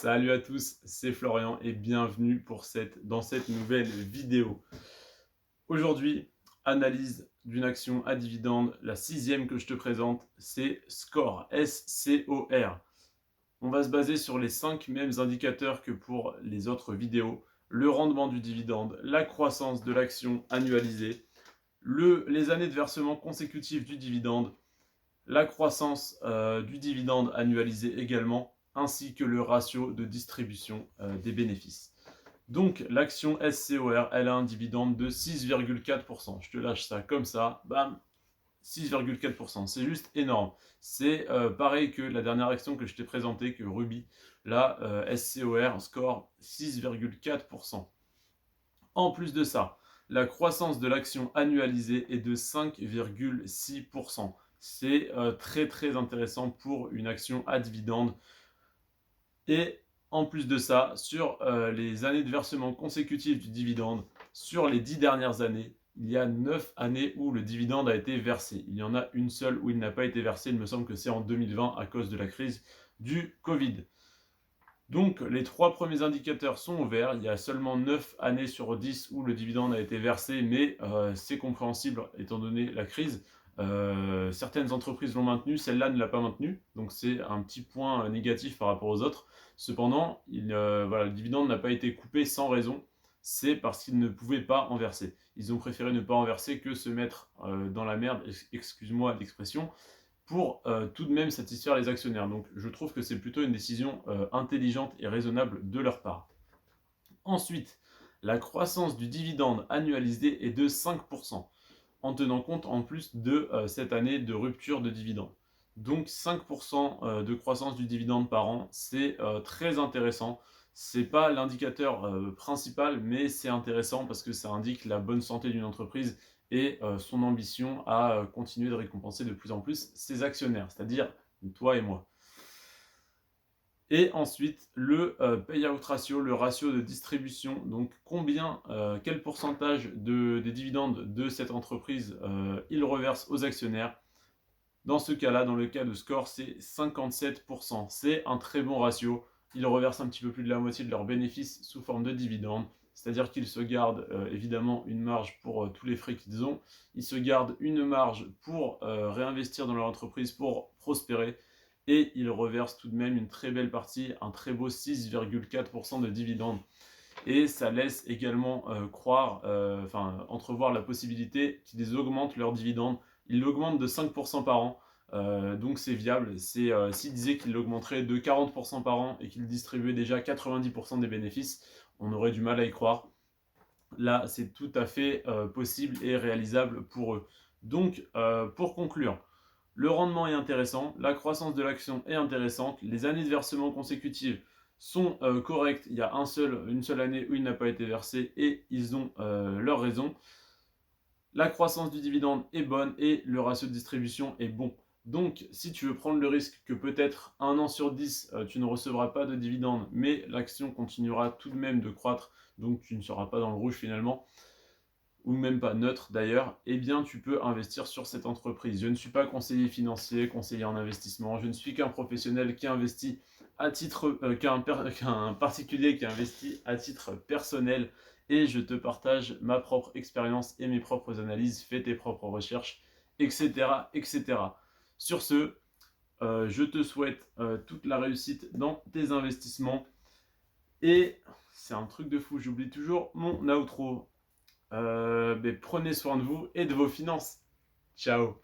Salut à tous, c'est Florian et bienvenue dans cette nouvelle vidéo. Aujourd'hui, analyse d'une action à dividende, la sixième que je te présente, c'est SCOR, S-C-O-R. On va se baser sur les 5 mêmes indicateurs que pour les autres vidéos. Le rendement du dividende, la croissance de l'action annualisée, les années de versement consécutifs du dividende, la croissance du dividende annualisé également, ainsi que le ratio de distribution des bénéfices. Donc l'action SCOR, elle a un dividende de 6,4%. Je te lâche ça comme ça, bam, 6,4%. C'est juste énorme. C'est pareil que la dernière action que je t'ai présentée, que Ruby, là, SCOR score 6,4%. En plus de ça, la croissance de l'action annualisée est de 5,6%. C'est très très intéressant pour une action à dividende. Et en plus de ça, sur les années de versement consécutifs du dividende, sur les 10 dernières années, il y a 9 années où le dividende a été versé. Il y en a une seule où il n'a pas été versé, il me semble que c'est en 2020 à cause de la crise du Covid. Donc les 3 premiers indicateurs sont au vert, il y a seulement 9 années sur 10 où le dividende a été versé, mais c'est compréhensible étant donné la crise. Certaines entreprises l'ont maintenu, celle-là ne l'a pas maintenu, donc c'est un petit point négatif par rapport aux autres. Cependant, le dividende n'a pas été coupé sans raison, c'est parce qu'ils ne pouvaient pas en verser. Ils ont préféré ne pas en verser que se mettre dans la merde, excuse-moi l'expression, pour tout de même satisfaire les actionnaires. Donc je trouve que c'est plutôt une décision intelligente et raisonnable de leur part. Ensuite, la croissance du dividende annualisé est de 5%, en tenant compte en plus de cette année de rupture de dividende. Donc 5% de croissance du dividende par an, c'est très intéressant. C'est pas l'indicateur principal, mais c'est intéressant parce que ça indique la bonne santé d'une entreprise et son ambition à continuer de récompenser de plus en plus ses actionnaires, c'est-à-dire toi et moi. Et ensuite, le payout ratio, le ratio de distribution, donc quel pourcentage des dividendes de cette entreprise il reverse aux actionnaires. Dans ce cas-là, dans le cas de Score, c'est 57%. C'est un très bon ratio. Ils reversent un petit peu plus de la moitié de leurs bénéfices sous forme de dividendes. C'est-à-dire qu'ils se gardent évidemment une marge pour tous les frais qu'ils ont. Ils se gardent une marge pour réinvestir dans leur entreprise pour prospérer. Et ils reversent tout de même une très belle partie, un très beau 6,4% de dividendes. Et ça laisse également entrevoir la possibilité qu'ils augmentent leurs dividendes. Ils l'augmentent de 5% par an, donc c'est viable. S'ils disaient qu'ils l'augmenteraient de 40% par an et qu'ils distribuaient déjà 90% des bénéfices, on aurait du mal à y croire. Là, c'est tout à fait possible et réalisable pour eux. Donc, pour conclure, le rendement est intéressant, la croissance de l'action est intéressante, les années de versement consécutives sont correctes. Il y a une seule année où il n'a pas été versé et ils ont leur raison. La croissance du dividende est bonne et le ratio de distribution est bon. Donc, si tu veux prendre le risque que peut-être 1 an sur 10, tu ne recevras pas de dividende, mais l'action continuera tout de même de croître, donc tu ne seras pas dans le rouge finalement, ou même pas neutre d'ailleurs, eh bien tu peux investir sur cette entreprise. Je ne suis pas conseiller financier, conseiller en investissement, je ne suis qu'un professionnel qui investit à titre, qu'un particulier qui investit à titre personnel et je te partage ma propre expérience et mes propres analyses, fais tes propres recherches, etc. etc. Sur ce, je te souhaite toute la réussite dans tes investissements et c'est un truc de fou, j'oublie toujours mon outro. Mais prenez soin de vous et de vos finances. Ciao.